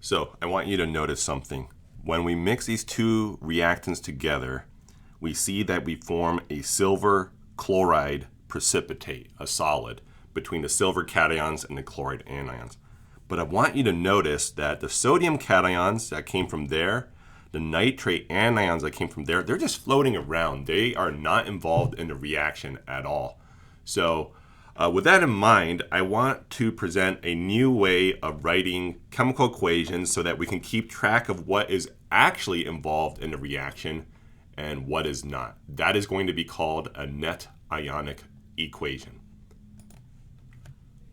So I want you to notice something. When we mix these two reactants together, we see that we form a silver chloride precipitate, a solid, between the silver cations and the chloride anions. But I want you to notice that the sodium cations that came from there, the nitrate anions that came from there, they're just floating around. They are not involved in the reaction at all. So with that in mind, I want to present a new way of writing chemical equations so that we can keep track of what is actually involved in the reaction and what is not. That is going to be called a net ionic equation.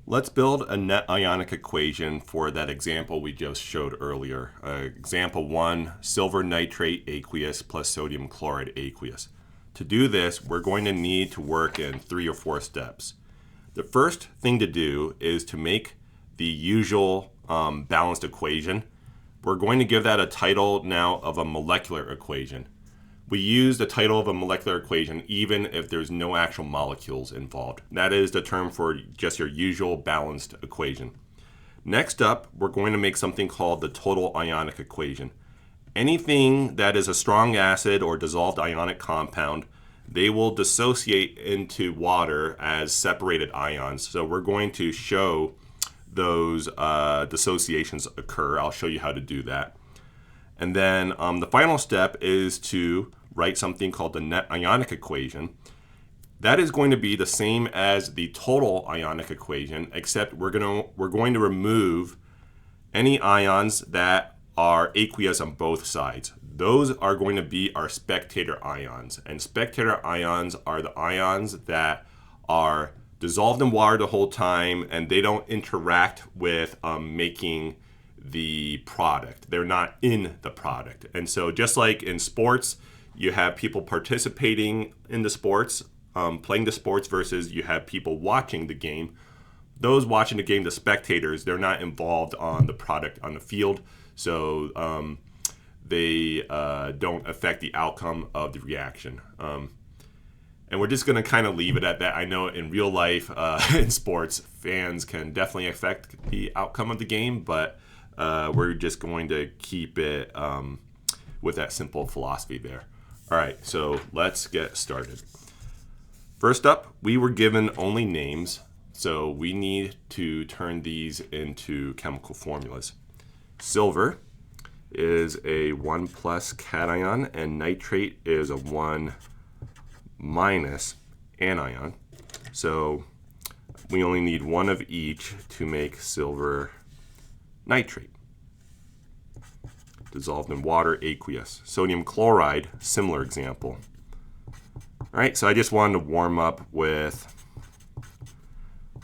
Let's build a net ionic equation for that example we just showed earlier. Example 1, silver nitrate aqueous plus sodium chloride aqueous. To do this, we're going to need to work in 3 or 4 steps. The first thing to do is to make the usual balanced equation. We're going to give that a title now of a molecular equation. We use the title of a molecular equation even if there's no actual molecules involved. That is the term for just your usual balanced equation. Next up, we're going to make something called the total ionic equation. Anything that is a strong acid or dissolved ionic compound, they will dissociate into water as separated ions. So we're going to show those dissociations occur. I'll show you how to do that. And then the final step is to write something called the net ionic equation. That is going to be the same as the total ionic equation, except we're going to remove any ions that are aqueous on both sides. Those are going to be our spectator ions. And spectator ions are the ions that are dissolved in water the whole time and they don't interact with making the product. They're not in the product. And so just like in sports, you have people participating in the sports, playing the sports versus you have people watching the game. Those watching the game, the spectators, they're not involved on the product on the field. So they don't affect the outcome of the reaction. And we're just going to kind of leave it at that. I know in real life, in sports, fans can definitely affect the outcome of the game, but we're just going to keep it with that simple philosophy there. All right, so let's get started. First up, we were given only names, so we need to turn these into chemical formulas. Silver is a 1 plus cation and nitrate is a 1 minus anion. So we only need one of each to make silver nitrate. Dissolved in water, aqueous. Sodium chloride, similar example. All right, so I just wanted to warm up with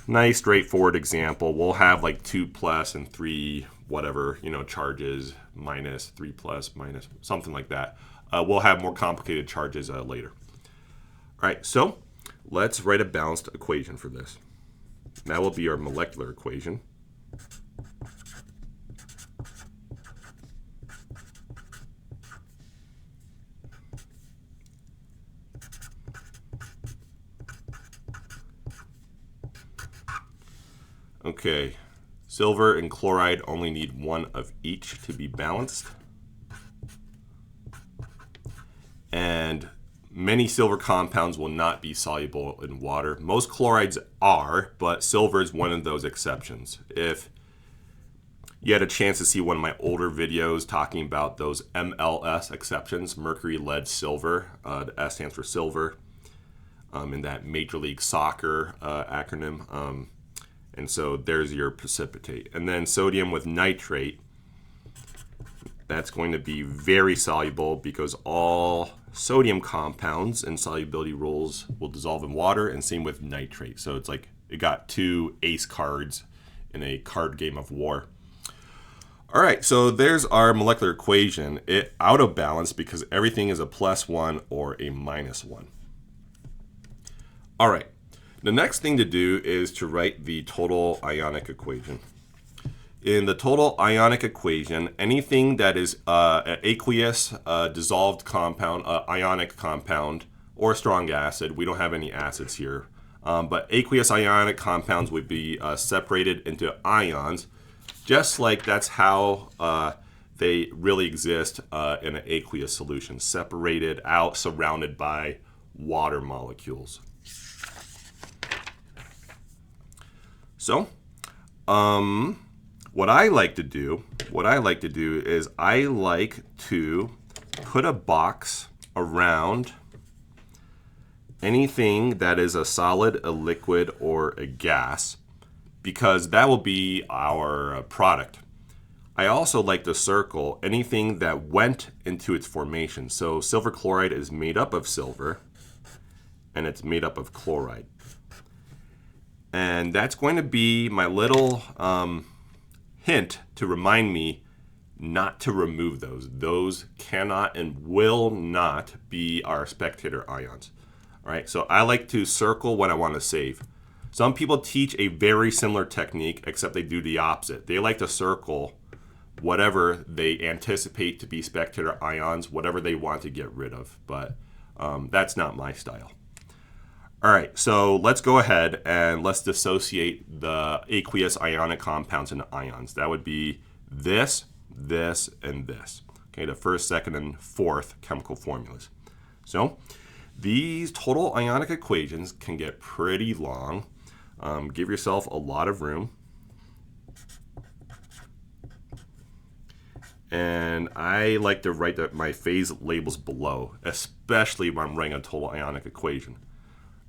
nice straightforward example. We'll have like 2 plus and 3 whatever, charges, minus, 3 plus, minus, something like that. We'll have more complicated charges later. All right, so let's write a balanced equation for this. That will be our molecular equation. Okay, silver and chloride only need one of each to be balanced. And many silver compounds will not be soluble in water. Most chlorides are, but silver is one of those exceptions. If you had a chance to see one of my older videos talking about those MLS exceptions, mercury, lead, silver, the S stands for silver, in that Major League Soccer acronym. And so there's your precipitate. And then sodium with nitrate, that's going to be very soluble because all sodium compounds and solubility rules will dissolve in water, and same with nitrate. So it's like it got 2 ace cards in a card game of war. All right, so there's our molecular equation. It out of balance because everything is a +1 or a -1. All right. The next thing to do is to write the total ionic equation. In the total ionic equation, anything that is an aqueous, dissolved compound, ionic compound, or strong acid, we don't have any acids here, but aqueous ionic compounds would be separated into ions. just like that's how they really exist in an aqueous solution, separated out, surrounded by water molecules. So, what I like to do is I like to put a box around anything that is a solid, a liquid, or a gas, because that will be our product. I also like to circle anything that went into its formation. So silver chloride is made up of silver, and it's made up of chloride. And that's going to be my little hint to remind me not to remove those. Those cannot and will not be our spectator ions. All right, so I like to circle what I want to save. Some people teach a very similar technique, except they do the opposite. They like to circle whatever they anticipate to be spectator ions, whatever they want to get rid of. But that's not my style. All right, so let's go ahead and let's dissociate the aqueous ionic compounds into ions. That would be this, this, and this. Okay, the first, second, and fourth chemical formulas. So these total ionic equations can get pretty long. Give yourself a lot of room. And I like to write my phase labels below, especially when I'm writing a total ionic equation.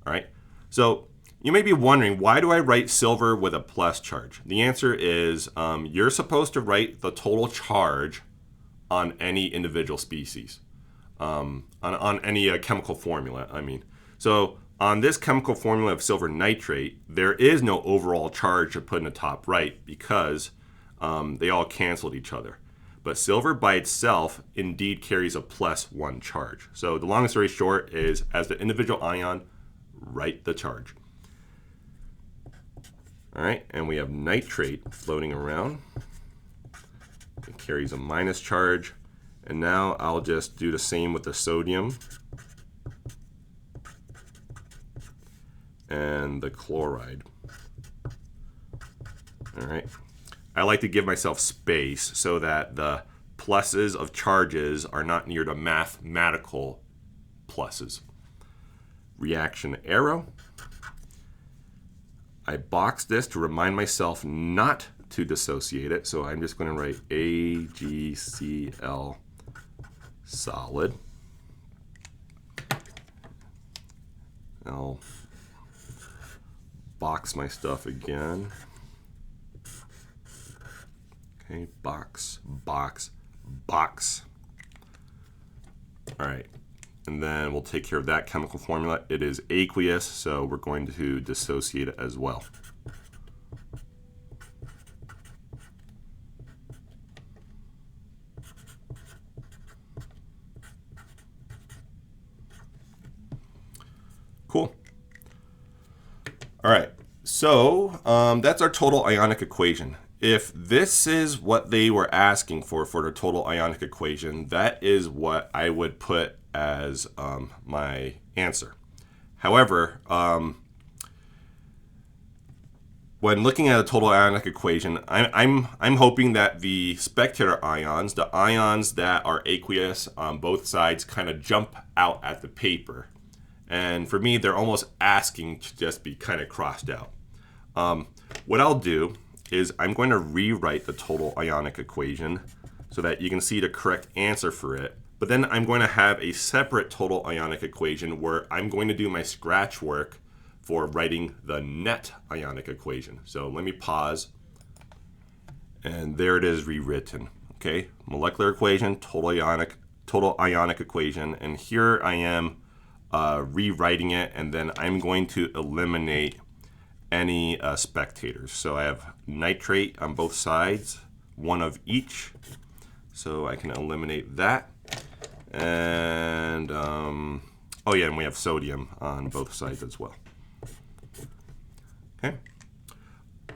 All right, so you may be wondering, why do I write silver with a plus charge? The answer is you're supposed to write the total charge on any individual species, on any chemical formula, I mean. So on this chemical formula of silver nitrate, there is no overall charge to put in the top right because they all canceled each other. But silver by itself indeed carries a +1 charge. So the long story short is, as the individual ion, write the charge. All right, and we have nitrate floating around. It carries a minus charge. And now I'll just do the same with the sodium and the chloride. All right. I like to give myself space so that the pluses of charges are not near the mathematical pluses. Reaction arrow. I boxed this to remind myself not to dissociate it, so I'm just going to write AgCl solid. I'll box my stuff again. Okay, box, box, box. All right. And then we'll take care of that chemical formula. It is aqueous, so we're going to dissociate it as well. Cool. All right, so that's our total ionic equation. If this is what they were asking for the total ionic equation, that is what I would put as my answer. However, when looking at a total ionic equation, I'm hoping that the spectator ions, the ions that are aqueous on both sides, kind of jump out at the paper. And for me, they're almost asking to just be kind of crossed out. What I'll do is I'm going to rewrite the total ionic equation so that you can see the correct answer for it. But then I'm going to have a separate total ionic equation where I'm going to do my scratch work for writing the net ionic equation. So let me pause. And there it is rewritten. Okay, molecular equation, total ionic equation. And here I am rewriting it, and then I'm going to eliminate any spectators. So I have nitrate on both sides, one of each. So I can eliminate that. And oh yeah, and we have sodium on both sides as well. Okay.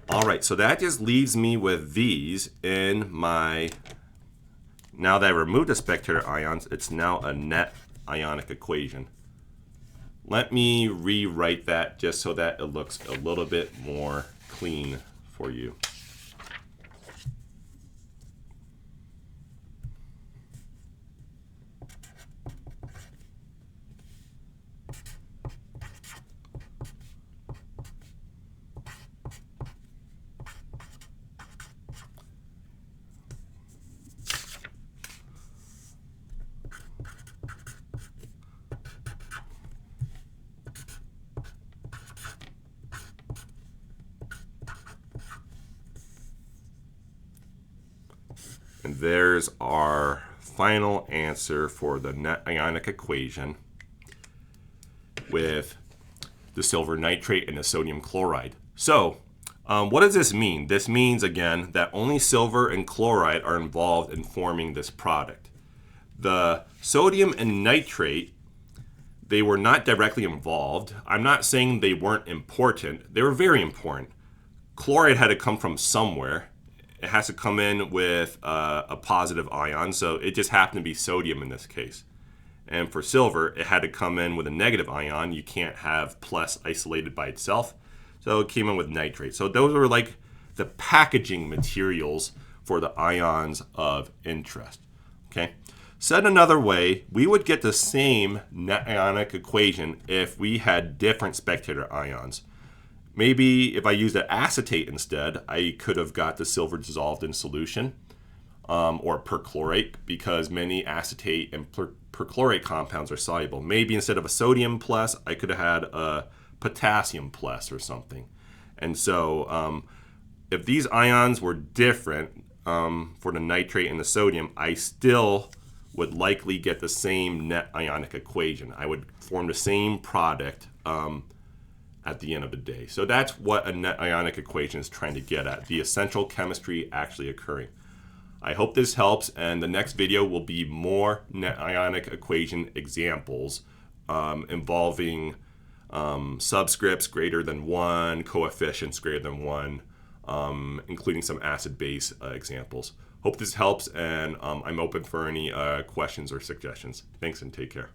All right, so that just leaves me with these in my, now that I removed the spectator ions, it's now a net ionic equation. Let me rewrite that just so that it looks a little bit more clean for you. And there's our final answer for the net ionic equation with the silver nitrate and the sodium chloride. So what does this mean? This means, again, that only silver and chloride are involved in forming this product. The sodium and nitrate, they were not directly involved. I'm not saying they weren't important. They were very important. Chloride had to come from somewhere. It has to come in with a positive ion, so it just happened to be sodium in this case. And for silver, it had to come in with a negative ion. You can't have plus isolated by itself. So it came in with nitrate. So those were like the packaging materials for the ions of interest. Okay. Said another way, we would get the same net ionic equation if we had different spectator ions. Maybe if I used an acetate instead, I could have got the silver dissolved in solution, or perchlorate, because many acetate and perchlorate compounds are soluble. Maybe instead of a sodium plus, I could have had a potassium plus or something. And so if these ions were different for the nitrate and the sodium, I still would likely get the same net ionic equation. I would form the same product at the end of the day. So that's what a net ionic equation is trying to get at, the essential chemistry actually occurring. I hope this helps, and the next video will be more net ionic equation examples involving subscripts greater than 1, coefficients greater than 1, including some acid-base examples. Hope this helps, and I'm open for any questions or suggestions. Thanks and take care.